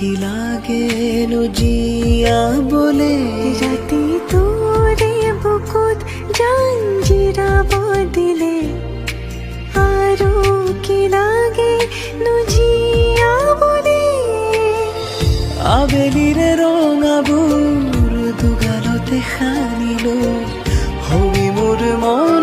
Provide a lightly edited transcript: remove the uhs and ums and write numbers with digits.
কি লাগে জিয়া বলে ৰাতি তোৰে বুকুত জাঞ্জিৰা বদিলে আৰু কি লাগে জিয়া বলে আবেলিৰে ৰঙাবোৰ দুগালতে সানিলো হবি মোৰ মন